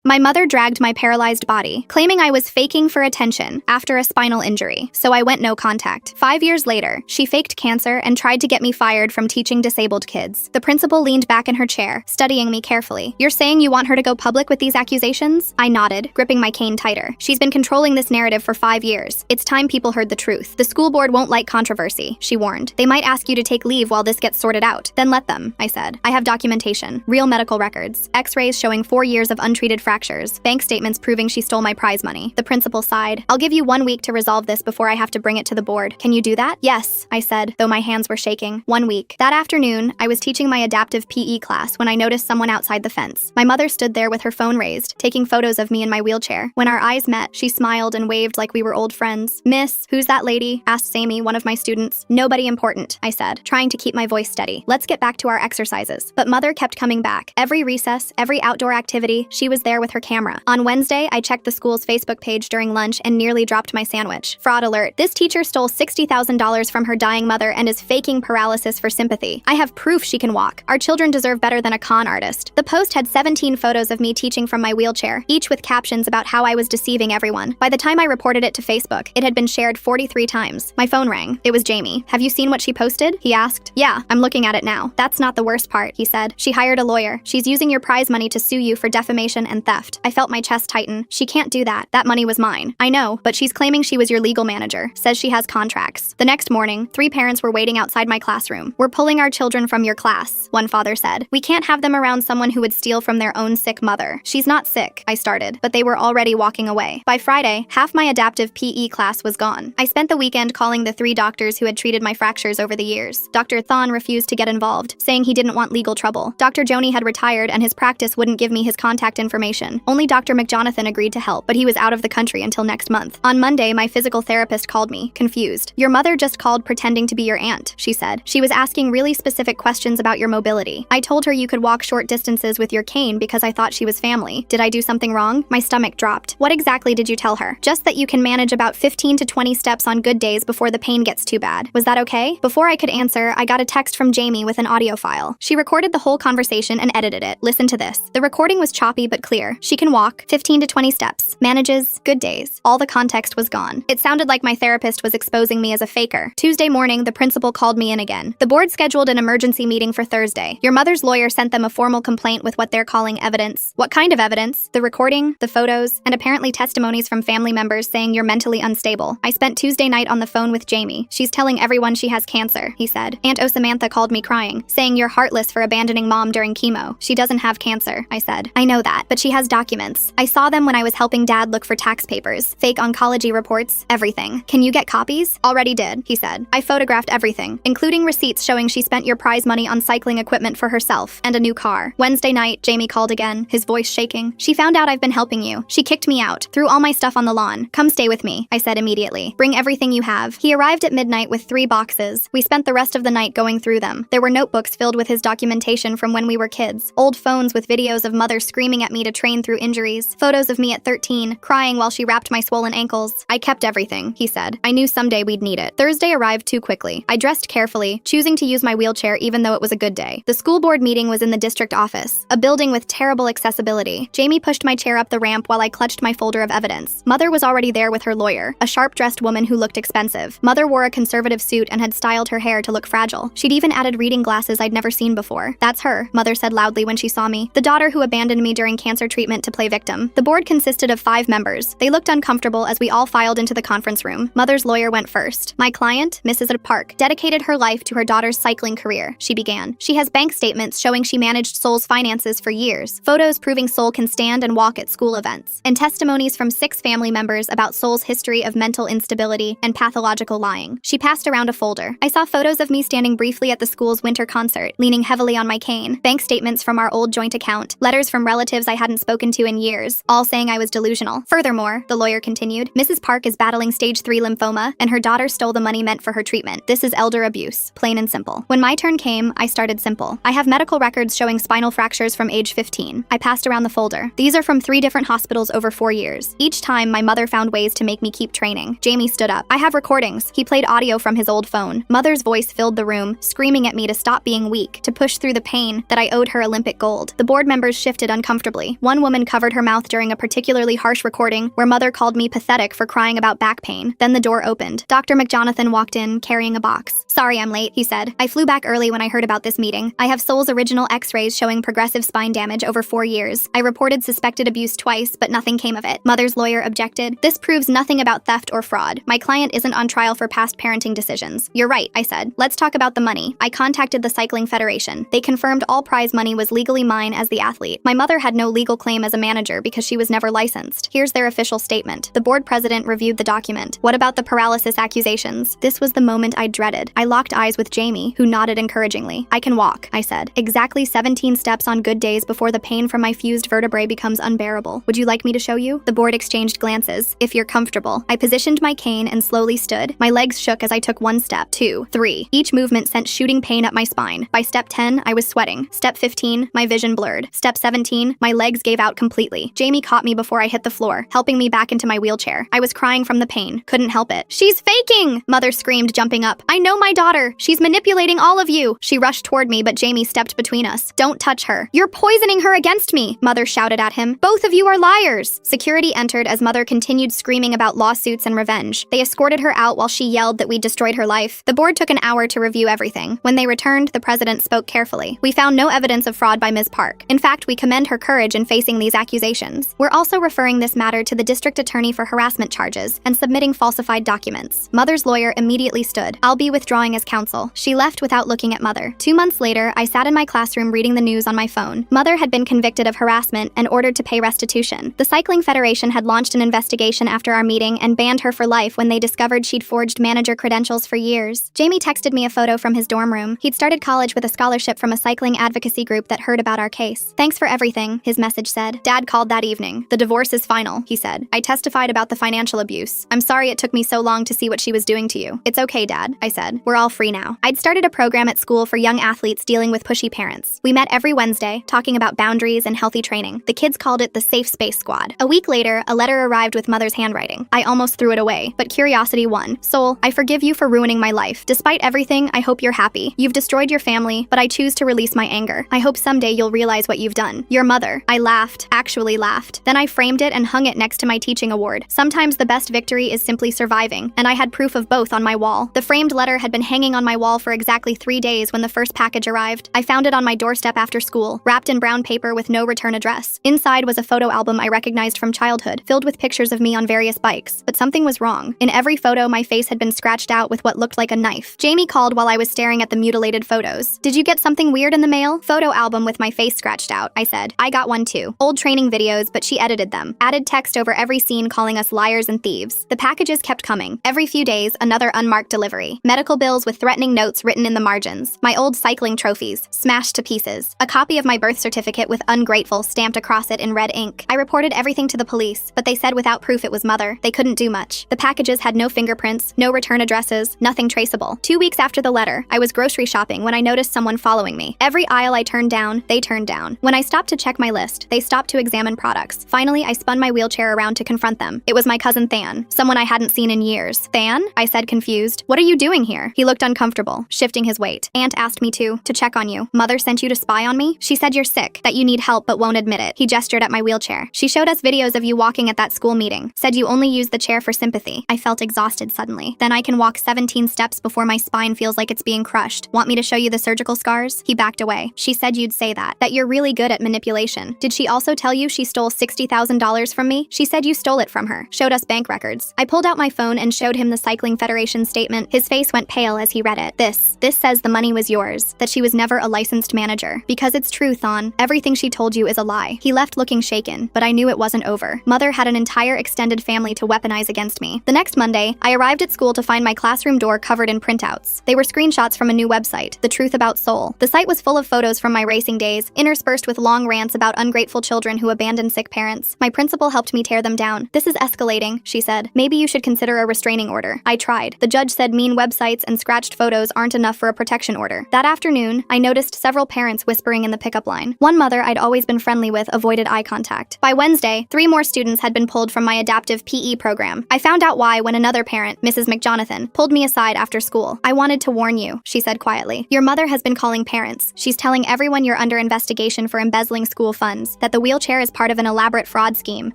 My mother dragged my paralyzed body, claiming I was faking for attention after a spinal injury, so I went no contact. 5 years later, she faked cancer and tried to get me fired from teaching disabled kids. The principal leaned back in her chair, studying me carefully. "You're saying you want her to go public with these accusations?" I nodded, gripping my cane tighter. "She's been controlling this narrative for 5 years. It's time people heard the truth. The school board won't like controversy," she warned. "They might ask you to take leave while this gets sorted out." "Then let them," I said. "I have documentation, real medical records, x-rays showing 4 years of untreated fractures, bank statements proving she stole my prize money." The principal sighed. "I'll give you 1 week to resolve this before I have to bring it to the board. Can you do that?" "Yes," I said, though my hands were shaking. 1 week. That afternoon, I was teaching my adaptive PE class when I noticed someone outside the fence. My mother stood there with her phone raised, taking photos of me in my wheelchair. When our eyes met, she smiled and waved like we were old friends. "Miss, who's that lady?" asked Sammy, one of my students. "Nobody important," I said, trying to keep my voice steady. "Let's get back to our exercises." But Mother kept coming back. Every recess, every outdoor activity, she was there with her camera. On Wednesday, I checked the school's Facebook page during lunch and nearly dropped my sandwich. Fraud alert. This teacher stole $60,000 from her dying mother and is faking paralysis for sympathy. I have proof she can walk. Our children deserve better than a con artist. The post had 17 photos of me teaching from my wheelchair, each with captions about how I was deceiving everyone. By the time I reported it to Facebook, it had been shared 43 times. My phone rang. It was Jamie. "Have you seen what she posted?" he asked. "Yeah, I'm looking at it now." "That's not the worst part," he said. "She hired a lawyer. She's using your prize money to sue you for defamation and theft." I felt my chest tighten. "She can't do that. That money was mine." "I know, but she's claiming she was your legal manager, says she has contracts." The next morning, 3 parents were waiting outside my classroom. "We're pulling our children from your class," one father said. "We can't have them around someone who would steal from their own sick mother." "She's not sick," I started, but they were already walking away. By Friday, half my adaptive PE class was gone. I spent the weekend calling the 3 doctors who had treated my fractures over the years. Dr. Thon refused to get involved, saying he didn't want legal trouble. Dr. Joni had retired and his practice wouldn't give me his contact information. Only Dr. McJonathan agreed to help, but he was out of the country until next month. On Monday, my physical therapist called me, confused. "Your mother just called pretending to be your aunt," she said. "She was asking really specific questions about your mobility. I told her you could walk short distances with your cane because I thought she was family. Did I do something wrong?" My stomach dropped. "What exactly did you tell her?" "Just that you can manage about 15 to 20 steps on good days before the pain gets too bad. Was that okay?" Before I could answer, I got a text from Jamie with an audio file. She recorded the whole conversation and edited it. Listen to this. The recording was choppy but clear. "She can walk 15 to 20 steps. Manages good days." All the context was gone. It sounded like my therapist was exposing me as a faker. Tuesday morning, the principal called me in again. "The board scheduled an emergency meeting for Thursday. Your mother's lawyer sent them a formal complaint with what they're calling evidence." "What kind of evidence?" "The recording, the photos, and apparently testimonies from family members saying you're mentally unstable." I spent Tuesday night on the phone with Jamie. "She's telling everyone she has cancer," he said. "Aunt Osamantha called me crying, saying you're heartless for abandoning mom during chemo." "She doesn't have cancer," I said. "I know that, but she has documents. I saw them when I was helping Dad look for tax papers, fake oncology reports, everything. Can you get copies?" "Already did," he said. "I photographed everything, including receipts showing she spent your prize money on cycling equipment for herself and a new car." Wednesday night, Jamie called again, his voice shaking. "She found out I've been helping you. She kicked me out, threw all my stuff on the lawn. Come stay with me," I said immediately. "Bring everything you have." He arrived at midnight with 3 boxes. We spent the rest of the night going through them. There were notebooks filled with his documentation from when we were kids, old phones with videos of mother screaming at me to train through injuries, photos of me at 13, crying while she wrapped my swollen ankles. "I kept everything," he said. "I knew someday we'd need it." Thursday arrived too quickly. I dressed carefully, choosing to use my wheelchair even though it was a good day. The school board meeting was in the district office, a building with terrible accessibility. Jamie pushed my chair up the ramp while I clutched my folder of evidence. Mother was already there with her lawyer, a sharp-dressed woman who looked expensive. Mother wore a conservative suit and had styled her hair to look fragile. She'd even added reading glasses I'd never seen before. "That's her," Mother said loudly when she saw me. "The daughter who abandoned me during cancer treatment to play victim." The board consisted of 5 members. They looked uncomfortable as we all filed into the conference room. Mother's lawyer went first. "My client, Mrs. Park, dedicated her life to her daughter's cycling career," she began. "She has bank statements showing she managed Soul's finances for years, photos proving Soul can stand and walk at school events, and testimonies from 6 family members about Soul's history of mental instability and pathological lying." She passed around a folder. I saw photos of me standing briefly at the school's winter concert, leaning heavily on my cane, bank statements from our old joint account, letters from relatives I hadn't spoken to in years, all saying I was delusional. "Furthermore," the lawyer continued, "Mrs. Park is battling stage 3 lymphoma, and her daughter stole the money meant for her treatment. This is elder abuse, plain and simple." When my turn came, I started simple. "I have medical records showing spinal fractures from age 15. I passed around the folder. "These are from 3 different hospitals over 4 years. Each time, my mother found ways to make me keep training." Jamie stood up. "I have recordings." He played audio from his old phone. Mother's voice filled the room, screaming at me to stop being weak, to push through the pain, that I owed her Olympic gold. The board members shifted uncomfortably. One One woman covered her mouth during a particularly harsh recording where mother called me pathetic for crying about back pain. Then the door opened. Dr. McJonathan walked in, carrying a box. "Sorry I'm late," he said. "I flew back early when I heard about this meeting. I have Soul's original x-rays showing progressive spine damage over 4 years. I reported suspected abuse twice, but nothing came of it." Mother's lawyer objected. "This proves nothing about theft or fraud. My client isn't on trial for past parenting decisions." "You're right," I said. "Let's talk about the money." I contacted the Cycling Federation. They confirmed all prize money was legally mine as the athlete. My mother had no legal claim as a manager because she was never licensed. Here's their official statement. The board president reviewed the document. "What about the paralysis accusations?" This was the moment I dreaded. I locked eyes with Jamie, who nodded encouragingly. "I can walk," I said. "Exactly 17 steps on good days before the pain from my fused vertebrae becomes unbearable. Would you like me to show you?" The board exchanged glances. "If you're comfortable." I positioned my cane and slowly stood. My legs shook as I took 1 step, 2, 3. Each movement sent shooting pain up my spine. By step 10, I was sweating. Step 15, my vision blurred. Step 17, my legs gave out completely. Jamie caught me before I hit the floor, helping me back into my wheelchair. I was crying from the pain. Couldn't help it. "She's faking!" Mother screamed, jumping up. "I know my daughter. She's manipulating all of you." She rushed toward me, but Jamie stepped between us. "Don't touch her. You're poisoning her against me," Mother shouted at him. "Both of you are liars." Security entered as Mother continued screaming about lawsuits and revenge. They escorted her out while she yelled that we destroyed her life. The board took an hour to review everything. When they returned, the president spoke carefully. "We found no evidence of fraud by Ms. Park. In fact, we commend her courage in facing these accusations. We're also referring this matter to the district attorney for harassment charges and submitting falsified documents." Mother's lawyer immediately stood. "I'll be withdrawing as counsel." She left without looking at Mother. 2 months later, I sat in my classroom reading the news on my phone. Mother had been convicted of harassment and ordered to pay restitution. The Cycling Federation had launched an investigation after our meeting and banned her for life when they discovered she'd forged manager credentials for years. Jamie texted me a photo from his dorm room. He'd started college with a scholarship from a cycling advocacy group that heard about our case. "Thanks for everything," his message said. "Dad called that evening. The divorce is final," he said. "I testified about the financial abuse. I'm sorry it took me so long to see what she was doing to you." "It's okay, Dad," I said. "We're all free now." I'd started a program at school for young athletes dealing with pushy parents. We met every Wednesday, talking about boundaries and healthy training. The kids called it the Safe Space Squad. A week later, a letter arrived with Mother's handwriting. I almost threw it away, but curiosity won. "Soul, I forgive you for ruining my life. Despite everything, I hope you're happy. You've destroyed your family, but I choose to release my anger. I hope someday you'll realize what you've done. Your mother." I laughed, actually laughed. Then I framed it and hung it next to my teaching award. Sometimes the best victory is simply surviving, and I had proof of both on my wall. The framed letter had been hanging on my wall for exactly 3 days when the first package arrived. I found it on my doorstep after school, wrapped in brown paper with no return address. Inside was a photo album I recognized from childhood, filled with pictures of me on various bikes. But something was wrong. In every photo, my face had been scratched out with what looked like a knife. Jamie called while I was staring at the mutilated photos. "Did you get something weird in the mail?" "Photo album with my face scratched out," I said. "I got one too. Old training videos, but she edited them. Added text over every scene calling us liars and thieves." The packages kept coming. Every few days, another unmarked delivery. Medical bills with threatening notes written in the margins. My old cycling trophies, smashed to pieces. A copy of my birth certificate with ungrateful stamped across it in red ink. I reported everything to the police, but they said without proof it was Mother, they couldn't do much. The packages had no fingerprints, no return addresses, nothing traceable. 2 weeks after the letter, I was grocery shopping when I noticed someone following me. Every aisle I turned down, they turned down. When I stopped to check my list, they stopped to examine products. Finally, I spun my wheelchair around to confront them. It was my cousin Than, someone I hadn't seen in years. "Than?" I said, confused. "What are you doing here?" He looked uncomfortable, shifting his weight. "Aunt asked me to check on you. Mother sent you to spy on me? She said you're sick, that you need help but won't admit it." He gestured at my wheelchair. "She showed us videos of you walking at that school meeting. Said you only use the chair for sympathy." I felt exhausted suddenly. "Then I can walk 17 steps before my spine feels like it's being crushed. Want me to show you the surgical scars?" He backed away. "She said you'd say that you're really good at manipulation. Did she also tell you she stole $60,000 from me?" "She said you stole it from her. Showed us bank records." I pulled out my phone and showed him the Cycling Federation statement. His face went pale as he read it. This says the money was yours, that she was never a licensed manager. Because it's true, Thon. Everything she told you is a lie." He left looking shaken, but I knew it wasn't over. Mother had an entire extended family to weaponize against me. The next Monday, I arrived at school to find my classroom door covered in printouts. They were screenshots from a new website, The Truth About Soul. The site was full of photos from my racing days, interspersed with long rants about ungrateful children who abandon sick parents. My principal helped me tear them down. "This is escalating," she said. "Maybe you should consider a restraining order." I tried. The judge said mean websites and scratched photos aren't enough for a protection order. That afternoon, I noticed several parents whispering in the pickup line. One mother I'd always been friendly with avoided eye contact. By Wednesday, 3 more students had been pulled from my adaptive PE program. I found out why when another parent, Mrs. McJonathan, pulled me aside after school. "I wanted to warn you," she said quietly. "Your mother has been calling parents. She's telling everyone you're under investigation for embezzling school funds, That the wheelchair is part of an elaborate fraud scheme.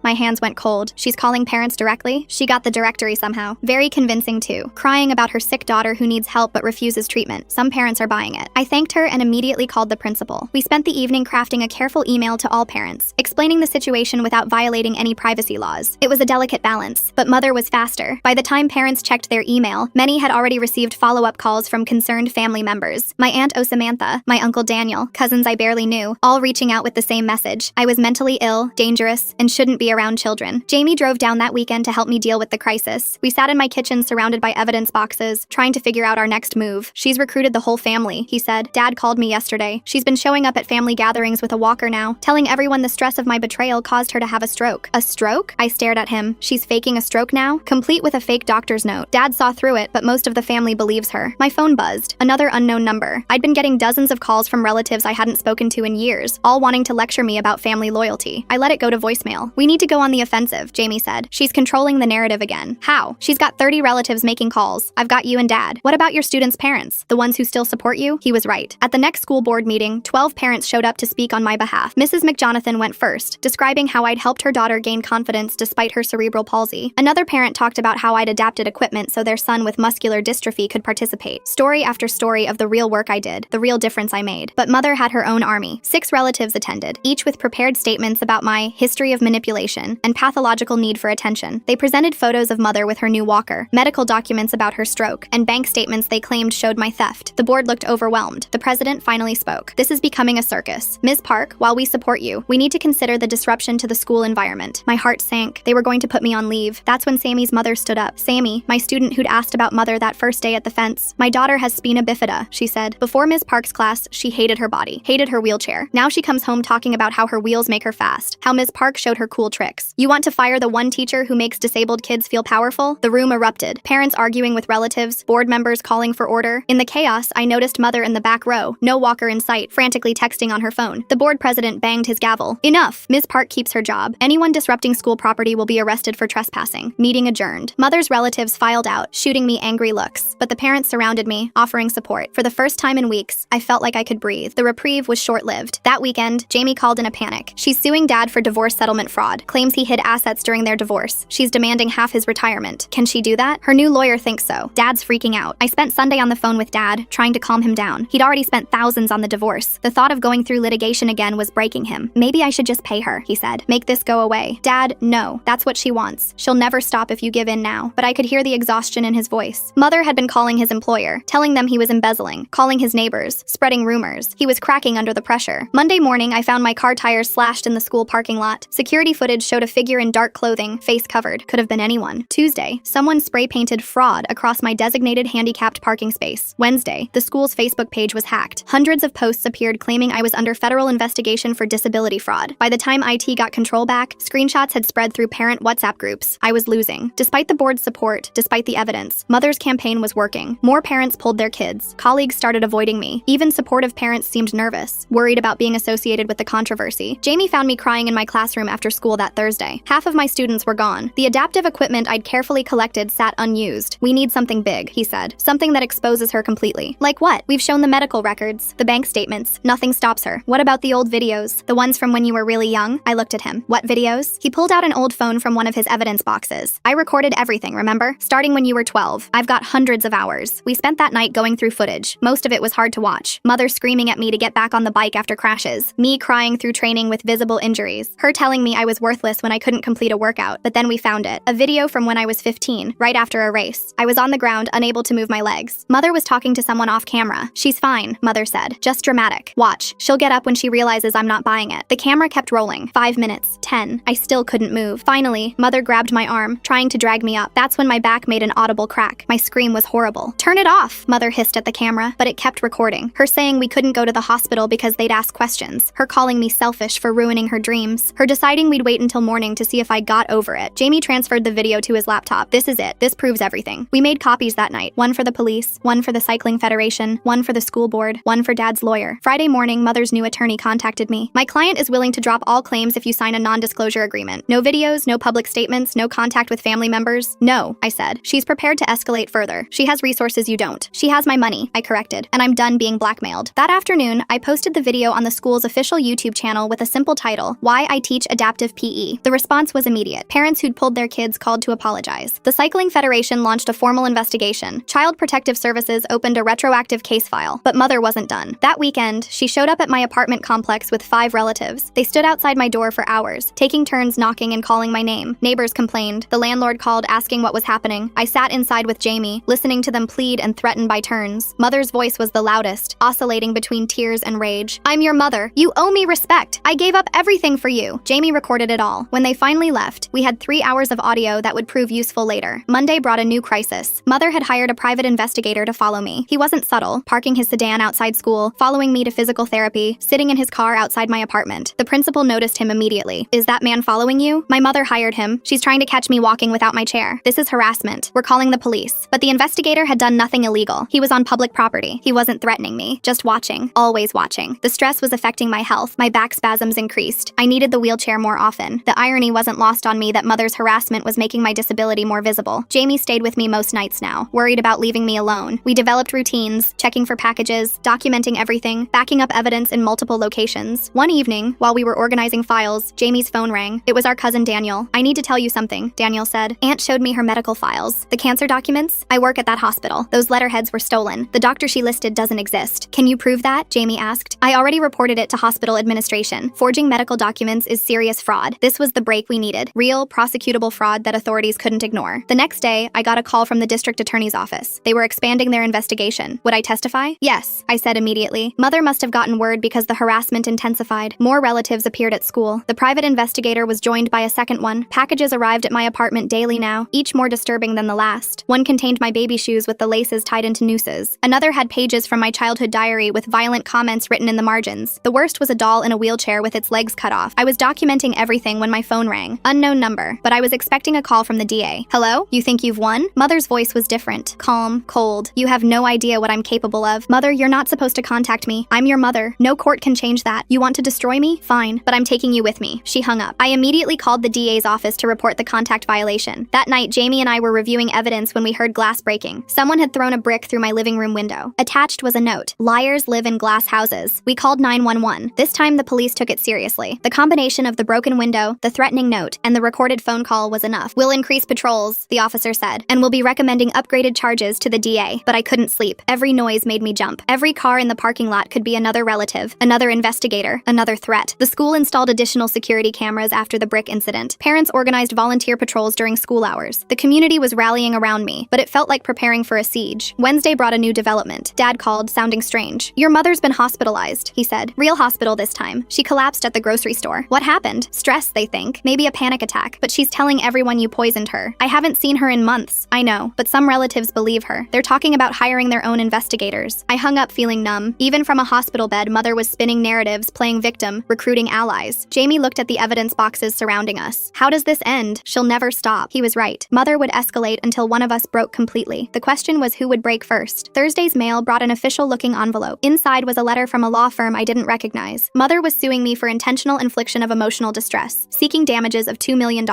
My hands went cold. She's calling parents directly? She got the directory somehow. Very convincing too. Crying about her sick daughter who needs help but refuses treatment. Some parents are buying it. I thanked her and immediately called the principal. We spent the evening crafting a careful email to all parents, explaining the situation without violating any privacy laws. It was a delicate balance, but Mother was faster. By the time parents checked their email, many had already received follow-up calls from concerned family members. My Aunt Samantha, my Uncle Daniel, cousins I barely knew, all reaching out with the same message. I was mentally ill, dangerous, and shouldn't be around children. Jamie drove down that weekend to help me deal with the crisis. We sat in my kitchen surrounded by evidence boxes, trying to figure out our next move. She's recruited the whole family, he said. Dad called me yesterday. She's been showing up at family gatherings with a walker now, telling everyone the stress of my betrayal caused her to have a stroke. A stroke? I stared at him. She's faking a stroke now? Complete with a fake doctor's note. Dad saw through it, but most of the family believes her. My phone buzzed. Another unknown number. I'd been getting dozens of calls from relatives I hadn't spoken to in years, all wanting to lecture me about family loyalty. I let it go to voicemail. We need to go on the offensive, Jamie said. She's controlling the narrative again. How? She's got 30 relatives making calls. I've got you and Dad. What about your students' parents? The ones who still support you? He was right. At the next school board meeting, 12 parents showed up to speak on my behalf. Mrs. McJonathan went first, describing how I'd helped her daughter gain confidence despite her cerebral palsy. Another parent talked about how I'd adapted equipment so their son with muscular dystrophy could participate. Story after story of the real work I did, the real difference I made. But Mother had her own army. 6 relatives attended, each with prepared statements about my history of manipulation and pathological need for attention. They presented photos of Mother with her new walker, medical documents about her stroke, and bank statements they claimed showed my theft. The board looked overwhelmed. The president finally spoke. This is becoming a circus. Ms. Park, while we support you, we need to consider the disruption to the school environment. My heart sank. They were going to put me on leave. That's when Sammy's mother stood up. Sammy, my student who'd asked about Mother that first day at the fence. My daughter has spina bifida, she said. Before Ms. Park's class, she hated her body, hated her wheelchair. Now she comes home talking about how her wheels make her fast, how Ms. Park showed her cool tricks. You want to fire the one teacher who makes disabled kids feel powerful? The room erupted. Parents arguing with relatives, board members calling for order. In the chaos, I noticed Mother in the back row, no walker in sight, frantically texting on her phone. The board president banged his gavel. Enough! Ms. Park keeps her job. Anyone disrupting school property will be arrested for trespassing. Meeting adjourned. Mother's relatives filed out, shooting me angry looks, but the parents surrounded me, offering support. For the first time in weeks, I felt like I could breathe. The reprieve was short-lived. That weekend, Jamie called in a panic. She's suing Dad for divorce settlement fraud, claims he hid assets during their divorce. She's demanding half his retirement. Can she do that? Her new lawyer thinks so. Dad's freaking out. I spent Sunday on the phone with Dad, trying to calm him down. He'd already spent thousands on the divorce. The thought of going through litigation again was breaking him. Maybe I should just pay her, he said. Make this go away. Dad, no. That's what she wants. She'll never stop if you give in now. But I could hear the exhaustion in his voice. Mother had been calling his employer, telling them he was embezzling, calling his neighbors, spreading rumors. He was cracking under the pressure. Monday morning, I found my car tires slashed in the school parking lot. Security footage showed a figure in dark clothing, face covered. Could have been anyone. Tuesday, someone spray-painted fraud across my designated handicapped parking space. Wednesday, the school's Facebook page was hacked. Hundreds of posts appeared claiming I was under federal investigation for disability fraud. By the time IT got control back, screenshots had spread through parent WhatsApp groups. I was losing. Despite the board's support, despite the evidence, Mother's campaign was working. More parents pulled their kids. Colleagues started avoiding me. Even supportive parents seemed nervous, worried about being associated with the controversy. Jamie found me crying in my classroom after school that Thursday. Half of my students were gone. The adaptive equipment I'd carefully collected sat unused. We need something big, he said. Something that exposes her completely. Like what? We've shown the medical records, the bank statements. Nothing stops her. What about the old videos? The ones from when you were really young? I looked at him. What videos? He pulled out an old phone from one of his evidence boxes. I recorded everything, remember? Starting when you were 12. I've got hundreds of hours. We spent that night going through footage. Most of it was hard to watch. Mother screaming at me to get back on the bike after crashes. Me crying through training with visible injuries. Her telling me I was worthless when I couldn't complete a workout. But then we found it. A video from when I was 15, right after a race. I was on the ground, unable to move my legs. Mother was talking to someone off camera. She's fine, Mother said. Just dramatic. Watch. She'll get up when she realizes I'm not buying it. The camera kept rolling. 5 minutes. 10. I still couldn't move. Finally, Mother grabbed my arm, trying to drag me up. That's when my back made an audible crack. My scream was horrible. Turn it off, Mother hissed at the camera, but it kept recording. Her saying we couldn't go to the hospital because they'd ask questions. Her calling me selfish for ruining her dreams. Her deciding we'd wait until morning to see if I got over it. Jamie transferred the video to his laptop. This is it. This proves everything. We made copies that night. One for the police, one for the Cycling Federation, one for the school board, one for Dad's lawyer. Friday morning, Mother's new attorney contacted me. My client is willing to drop all claims if you sign a non-disclosure agreement. No videos, no public statements, no contact with family members. No, I said. She's prepared to escalate further. She has resources you don't. She has my money, I corrected, and I'm done being blackmailed. That afternoon, I posted the video on the school's official YouTube channel with with a simple title, Why I Teach Adaptive PE. The response was immediate. Parents who'd pulled their kids called to apologize. The Cycling Federation launched a formal investigation. Child Protective Services opened a retroactive case file, but mother wasn't done. That weekend, she showed up at my apartment complex with 5 relatives. They stood outside my door for hours, taking turns knocking and calling my name. Neighbors complained. The landlord called asking what was happening. I sat inside with Jamie, listening to them plead and threaten by turns. Mother's voice was the loudest, oscillating between tears and rage. I'm your mother. You owe me respect. I gave up everything for you. Jamie recorded it all. When they finally left, we had 3 hours of audio that would prove useful later. Monday brought a new crisis. Mother had hired a private investigator to follow me. He wasn't subtle, parking his sedan outside school, following me to physical therapy, sitting in his car outside my apartment. The principal noticed him immediately. Is that man following you? My mother hired him. She's trying to catch me walking without my chair. This is harassment. We're calling the police. But the investigator had done nothing illegal. He was on public property. He wasn't threatening me, just watching, always watching. The stress was affecting my health. My back spasms increased. I needed the wheelchair more often. The irony wasn't lost on me that mother's harassment was making my disability more visible. Jamie stayed with me most nights now, worried about leaving me alone. We developed routines, checking for packages, documenting everything, backing up evidence in multiple locations. One evening, while we were organizing files, Jamie's phone rang. It was our cousin Daniel. I need to tell you something, Daniel said. Aunt showed me her medical files. The cancer documents? I work at that hospital. Those letterheads were stolen. The doctor she listed doesn't exist. Can you prove that? Jamie asked. I already reported it to hospital administration. Forging medical documents is serious fraud. This was the break we needed. Real, prosecutable fraud that authorities couldn't ignore. The next day, I got a call from the district attorney's office. They were expanding their investigation. Would I testify? Yes, I said immediately. Mother must have gotten word because the harassment intensified. More relatives appeared at school. The private investigator was joined by a second one. Packages arrived at my apartment daily now, each more disturbing than the last. One contained my baby shoes with the laces tied into nooses. Another had pages from my childhood diary with violent comments written in the margins. The worst was a doll in a wheelchair with its legs cut off. I was documenting everything when my phone rang. Unknown number, but I was expecting a call from the DA. Hello? You think you've won? Mother's voice was different. Calm, cold. You have no idea what I'm capable of. Mother, you're not supposed to contact me. I'm your mother. No court can change that. You want to destroy me? Fine, but I'm taking you with me. She hung up. I immediately called the DA's office to report the contact violation. That night, Jamie and I were reviewing evidence when we heard glass breaking. Someone had thrown a brick through my living room window. Attached was a note. Liars live in glass houses. We called 911. This time, the police took it seriously. The combination of the broken window, the threatening note, and the recorded phone call was enough. We'll increase patrols, the officer said, and we'll be recommending upgraded charges to the DA. But I couldn't sleep. Every noise made me jump. Every car in the parking lot could be another relative, another investigator, another threat. The school installed additional security cameras after the brick incident. Parents organized volunteer patrols during school hours. The community was rallying around me, but it felt like preparing for a siege. Wednesday brought a new development. Dad called, sounding strange. Your mother's been hospitalized, he said. Real hospital this time. She collapsed at the grocery store. What happened? Stress, they think. Maybe a panic attack. But she's telling everyone you poisoned her. I haven't seen her in months. I know, but some relatives believe her. They're talking about hiring their own investigators. I hung up feeling numb. Even from a hospital bed, Mother was spinning narratives, playing victim, recruiting allies. Jamie looked at the evidence boxes surrounding us. How does this end? She'll never stop. He was right. Mother would escalate until one of us broke completely. The question was who would break first. Thursday's mail brought an official-looking envelope. Inside was a letter from a law firm I didn't recognize. Mother was suing me for intentional infliction of emotional distress, seeking damages of $2 million.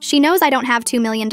She knows I don't have $2 million,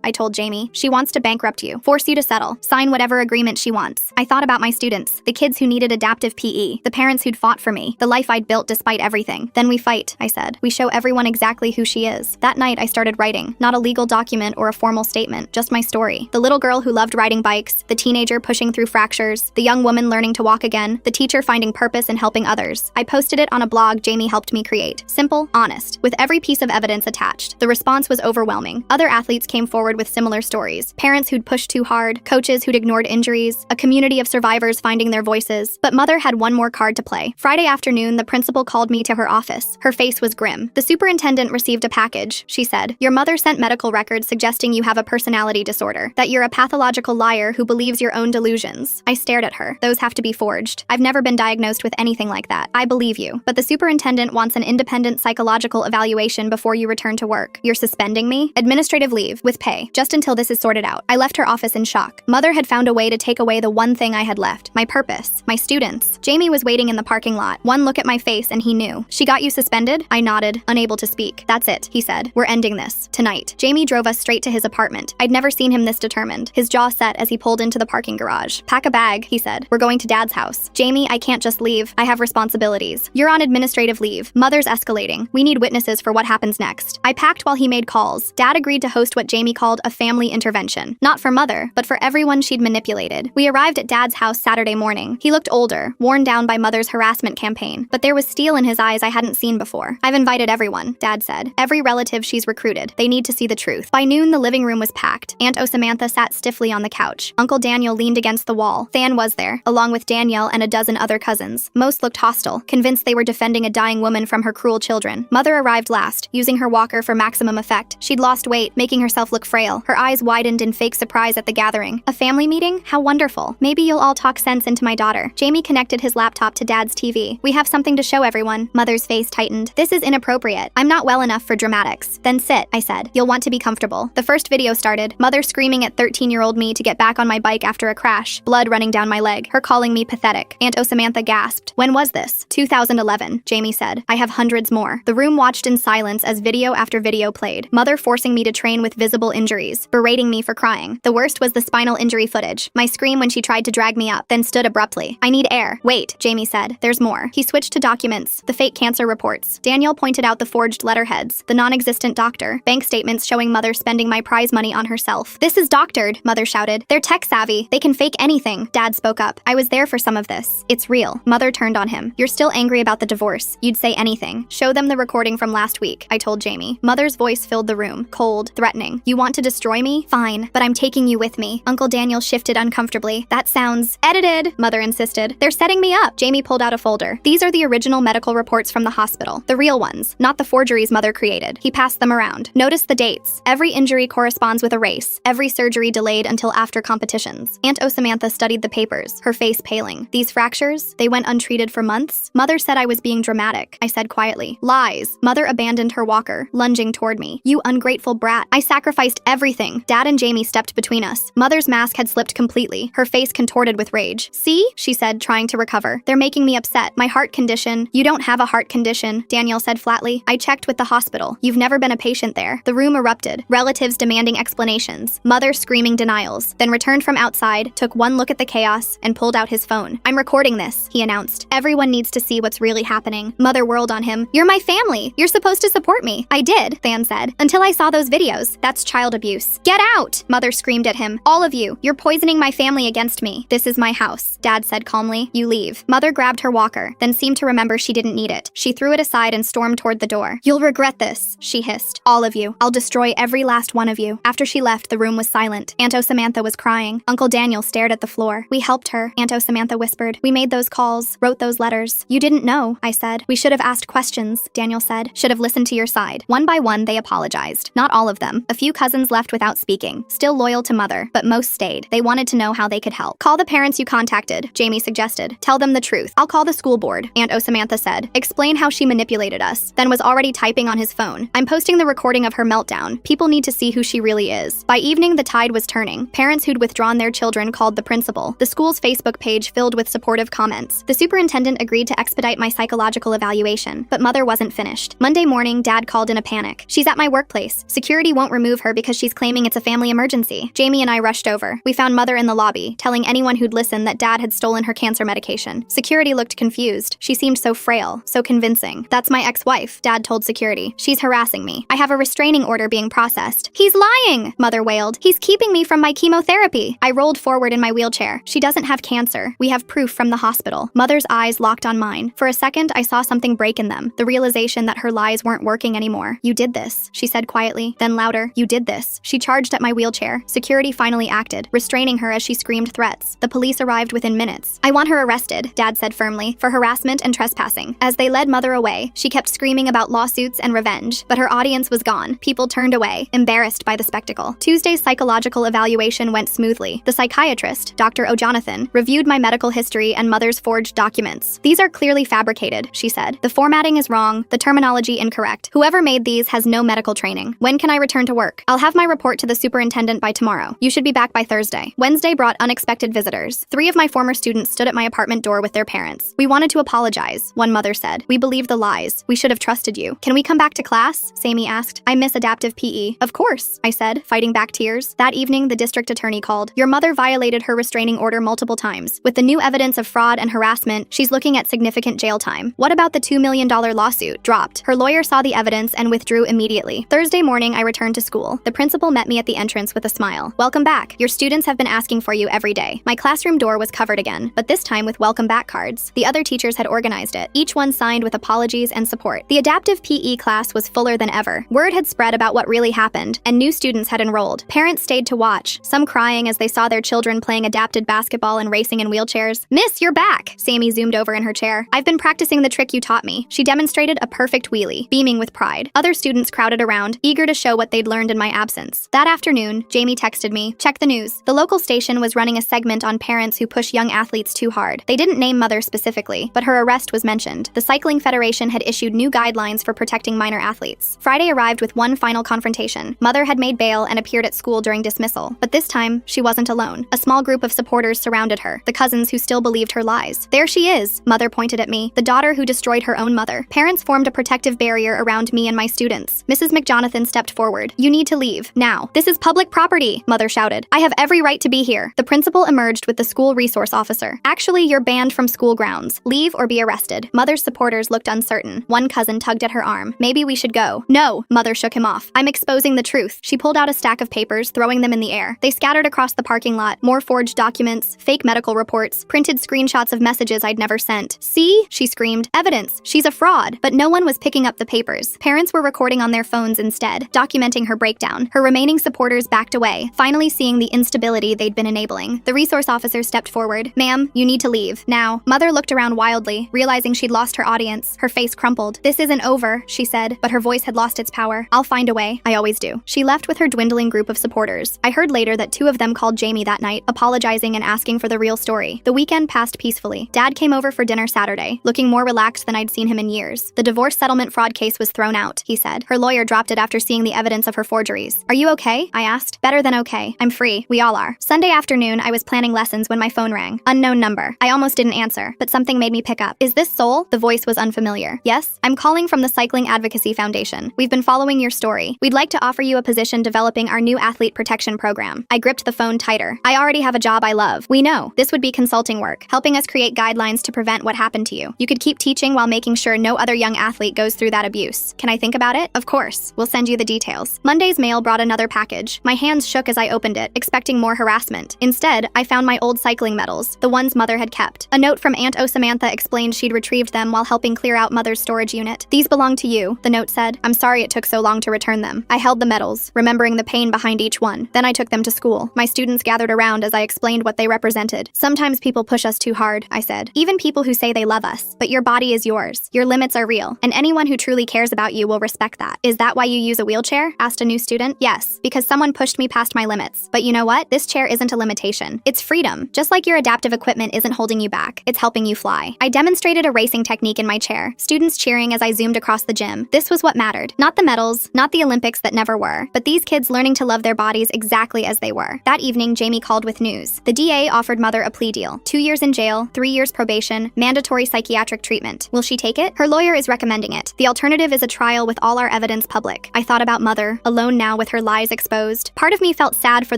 I told Jamie. She wants to bankrupt you, force you to settle, sign whatever agreement she wants. I thought about my students, the kids who needed adaptive PE, the parents who'd fought for me, the life I'd built despite everything. Then we fight, I said. We show everyone exactly who she is. That night I started writing, not a legal document or a formal statement, just my story. The little girl who loved riding bikes, the teenager pushing through fractures, the young woman learning to walk again, the teacher finding purpose in helping others. I posted it on a blog Jamie helped me create. Simple, honest, with every piece of evidence attached. The response was overwhelming. Other athletes came forward with similar stories. Parents who'd pushed too hard, coaches who'd ignored injuries, a community of survivors finding their voices. But Mother had one more card to play. Friday afternoon, the principal called me to her office. Her face was grim. The superintendent received a package, she said. Your mother sent medical records suggesting you have a personality disorder, that you're a pathological liar who believes your own delusions. I stared at her. Those have to be forged. I've never been diagnosed with anything like that. I believe you. But the superintendent wants an independent psychological evaluation before you return to work. You're suspending me? Administrative leave, with pay, just until this is sorted out. I left her office in shock. Mother had found a way to take away the one thing I had left, my purpose, my students. Jamie was waiting in the parking lot. One look at my face and he knew. She got you suspended? I nodded, unable to speak. That's it, he said. We're ending this. Tonight. Jamie drove us straight to his apartment. I'd never seen him this determined. His jaw set as he pulled into the parking garage. Pack a bag, he said. We're going to Dad's house. Jamie, I can't just leave. I have responsibilities. You're on administrative administrative leave. Mother's escalating. We need witnesses for what happens next. I packed while he made calls. Dad agreed to host what Jamie called a family intervention. Not for Mother, but for everyone she'd manipulated. We arrived at Dad's house Saturday morning. He looked older, worn down by Mother's harassment campaign, but there was steel in his eyes I hadn't seen before. I've invited everyone, Dad said. Every relative she's recruited. They need to see the truth. By noon, the living room was packed. Aunt Samantha sat stiffly on the couch. Uncle Daniel leaned against the wall. Than was there, along with Danielle and a dozen other cousins. Most looked hostile, convinced they were defending a dying woman from her cruel children. Mother arrived last, using her walker for maximum effect. She'd lost weight, making herself look frail. Her eyes widened in fake surprise at the gathering. A family meeting? How wonderful. Maybe you'll all talk sense into my daughter. Jamie connected his laptop to Dad's TV. We have something to show everyone. Mother's face tightened. This is inappropriate. I'm not well enough for dramatics. Then sit, I said. You'll want to be comfortable. The first video started. Mother screaming at 13-year-old me to get back on my bike after a crash. Blood running down my leg. Her calling me pathetic. Aunt Samantha gasped. When was this? 2011, Jamie said. I have hundreds more. The room watched in silence as video after video played. Mother forcing me to train with visible injuries, berating me for crying. The worst was the spinal injury footage. My scream when she tried to drag me up, then stood abruptly. I need air. Wait, Jamie said. There's more. He switched to documents, the fake cancer reports. Daniel pointed out the forged letterheads, the non-existent doctor, bank statements showing Mother spending my prize money on herself. This is doctored, Mother shouted. They're tech-savvy. They can fake anything. Dad spoke up. I was there for some of this. It's real. Mother turned on him. You're still angry about the divorce. You'd say anything. Show them the recording from last week, I told Jamie. Mother's voice filled the room, cold, threatening. You want to destroy me? Fine, but I'm taking you with me. Uncle Daniel shifted uncomfortably. That sounds edited, Mother insisted. They're setting me up. Jamie pulled out a folder. These are the original medical reports from the hospital. The real ones, not the forgeries Mother created. He passed them around. Notice the dates. Every injury corresponds with a race. Every surgery delayed until after competitions. Aunt Samantha studied the papers, her face paling. These fractures, they went untreated for months? Mother said I was being dramatic. I said quietly. Lies. Mother abandoned her walker, lunging toward me. You ungrateful brat. I sacrificed everything. Dad and Jamie stepped between us. Mother's mask had slipped completely, her face contorted with rage. See? She said, trying to recover. They're making me upset. My heart condition. You don't have a heart condition, Daniel said flatly. I checked with the hospital. You've never been a patient there. The room erupted. Relatives demanding explanations. Mother screaming denials. Then returned from outside, took one look at the chaos, and pulled out his phone. I'm recording this, he announced. Everyone needs to see what's really happening. Mother whirled on him. You're my family. You're supposed to support me. I did, Than said. Until I saw those videos. That's child abuse. Get out! Mother screamed at him. All of you. You're poisoning my family against me. This is my house, Dad said calmly. You leave. Mother grabbed her walker, then seemed to remember she didn't need it. She threw it aside and stormed toward the door. You'll regret this, she hissed. All of you. I'll destroy every last one of you. After she left, the room was silent. Aunt Samantha was crying. Uncle Daniel stared at the floor. We helped her, Aunt Samantha whispered. We made those calls, wrote those letters. You didn't know, I said. We should have asked questions, Daniel said. Should have listened to your side. One by one, they apologized. Not all of them. A few cousins left without speaking, still loyal to Mother, but most stayed. They wanted to know how they could help. Call the parents you contacted, Jamie suggested. Tell them the truth. I'll call the school board, Aunt Samantha said. Explain how she manipulated us, then was already typing on his phone. I'm posting the recording of her meltdown. People need to see who she really is. By evening, the tide was turning. Parents who'd withdrawn their children called the principal. The school's Facebook page filled with supportive comments. The superintendent agreed to expedite my psychological evaluation, but Mother wasn't finished. Monday morning, Dad called in a panic. She's at my workplace. Security won't remove her because she's claiming it's a family emergency. Jamie and I rushed over. We found Mother in the lobby, telling anyone who'd listen that Dad had stolen her cancer medication. Security looked confused. She seemed so frail, so convincing. That's my ex-wife, Dad told security. She's harassing me. I have a restraining order being processed. He's lying, Mother wailed. He's keeping me from my chemotherapy. I rolled forward in my wheelchair. She doesn't have cancer. We have proof from the hospital. Mother's eyes locked on mine. For a second, I saw something break in them, the realization that her lies weren't working anymore. You did this, she said quietly, then louder. You did this. She charged at my wheelchair. Security finally acted, restraining her as she screamed threats. The police arrived within minutes. I want her arrested, Dad said firmly, for harassment and trespassing. As they led Mother away, she kept screaming about lawsuits and revenge, but her audience was gone. People turned away, embarrassed by the spectacle. Tuesday's psychological evaluation went smoothly. The psychiatrist, Dr. O'Jonathan, reviewed my medical history and Mother's forged documents. These are clearly fabricated, she said. The formatting is wrong, the terminology incorrect. Whoever made these has no medical training. When can I return to work? I'll have my report to the superintendent by tomorrow. You should be back by Thursday. Wednesday brought unexpected visitors. 3 of my former students stood at my apartment door with their parents. We wanted to apologize, one mother said. We believed the lies. We should have trusted you. Can we come back to class? Sammy asked. I miss adaptive PE. Of course, I said, fighting back tears. That evening, the district attorney called. Your mother violated her restraining order multiple times. With the new evidence of fraud and harassment, she's looking at significant jail time. time. What about the $2 million lawsuit? Dropped. Her lawyer saw the evidence and withdrew immediately. Thursday morning, I returned to school. The principal met me at the entrance with a smile. Welcome back. Your students have been asking for you every day. My classroom door was covered again, but this time with welcome back cards. The other teachers had organized it, each one signed with apologies and support. The adaptive PE class was fuller than ever. Word had spread about what really happened, and new students had enrolled. Parents stayed to watch, some crying as they saw their children playing adapted basketball and racing in wheelchairs. Miss, you're back! Sammy zoomed over in her chair. I've been practicing the trick you taught me. She demonstrated a perfect wheelie, beaming with pride. Other students crowded around, eager to show what they'd learned in my absence. That afternoon, Jamie texted me, check the news. The local station was running a segment on parents who push young athletes too hard. They didn't name Mother specifically, but her arrest was mentioned. The Cycling Federation had issued new guidelines for protecting minor athletes. Friday arrived with one final confrontation. Mother had made bail and appeared at school during dismissal. But this time, she wasn't alone. A small group of supporters surrounded her, the cousins who still believed her lies. There she is, Mother pointed at me, the daughter who destroyed her own mother. Parents formed a protective barrier around me and my students. Mrs. McJonathan stepped forward. You need to leave, now. This is public property, Mother shouted. I have every right to be here. The principal emerged with the school resource officer. Actually, you're banned from school grounds. Leave or be arrested. Mother's supporters looked uncertain. One cousin tugged at her arm. Maybe we should go. No, Mother shook him off. I'm exposing the truth. She pulled out a stack of papers, throwing them in the air. They scattered across the parking lot. More forged documents, fake medical reports, printed screenshots of messages I'd never sent. See? She screamed. Evidence. She's a fraud. But no one was picking up the papers. Parents were recording on their phones instead, documenting her breakdown. Her remaining supporters backed away, finally seeing the instability they'd been enabling. The resource officer stepped forward. Ma'am, you need to leave. Now. Mother looked around wildly, realizing she'd lost her audience. Her face crumpled. This isn't over, she said, but her voice had lost its power. I'll find a way. I always do. She left with her dwindling group of supporters. I heard later that 2 of them called Jamie that night, apologizing and asking for the real story. The weekend passed peacefully. Dad came over for dinner Saturday, looking more relaxed than I'd seen him in years. The divorce settlement fraud case was thrown out, he said. Her lawyer dropped it after seeing the evidence of her forgeries. Are you okay? I asked. Better than okay. I'm free. We all are. Sunday afternoon, I was planning lessons when my phone rang. Unknown number. I almost didn't answer, but something made me pick up. Is this Sol? The voice was unfamiliar. Yes? I'm calling from the Cycling Advocacy Foundation. We've been following your story. We'd like to offer you a position developing our new athlete protection program. I gripped the phone tighter. I already have a job I love. We know. This would be consulting work, helping us create guidelines to prevent what happened to you. You could keep teaching while making sure no other young athlete goes through that abuse. Can I think about it? Of course. We'll send you the details. Monday's mail brought another package. My hands shook as I opened it, expecting more harassment. Instead, I found my old cycling medals, the ones Mother had kept. A note from Aunt Samantha explained she'd retrieved them while helping clear out Mother's storage unit. These belong to you, the note said. I'm sorry it took so long to return them. I held the medals, remembering the pain behind each one. Then I took them to school. My students gathered around as I explained what they represented. Sometimes people push us too hard, I said. Even people who say they love us. But your body is yours. Your limits are real, and anyone who truly cares about you will respect that. Is that why you use a wheelchair? Asked a new student. Yes, because someone pushed me past my limits. But you know what? This chair isn't a limitation. It's freedom. Just like your adaptive equipment isn't holding you back, it's helping you fly. I demonstrated a racing technique in my chair, students cheering as I zoomed across the gym. This was what mattered. Not the medals, not the Olympics that never were, but these kids learning to love their bodies exactly as they were. That evening, Jamie called with news. The DA offered Mother a plea deal. 2 years in jail, 3 years probation, mandatory psychiatric treatment. Will she take it? Her lawyer is recommending it. The alternative is a trial with all our evidence public. I thought about Mother, alone now with her lies exposed. Part of me felt sad for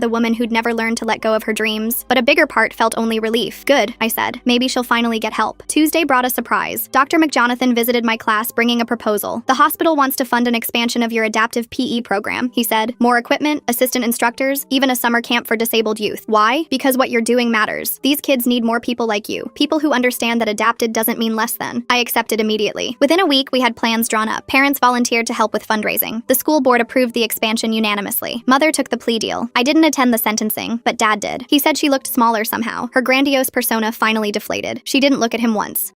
the woman who'd never learned to let go of her dreams, but a bigger part felt only relief. Good, I said. Maybe she'll finally get help. Tuesday brought a surprise. Dr. McJonathan visited my class bringing a proposal. The hospital wants to fund an expansion of your adaptive PE program, he said. More equipment, assistant instructors, even a summer camp for disabled youth. Why? Because what you're doing matters. These kids need more people like you. People who understand that adapted doesn't mean less than. I accepted immediately. Within a week, we had plans drawn up. Parents volunteered to help with fundraising. The school board approved the expansion unanimously. Mother took the plea deal. I didn't attend the sentencing, but Dad did. He said she looked smaller somehow. Her grandiose persona finally deflated. She didn't look at him once.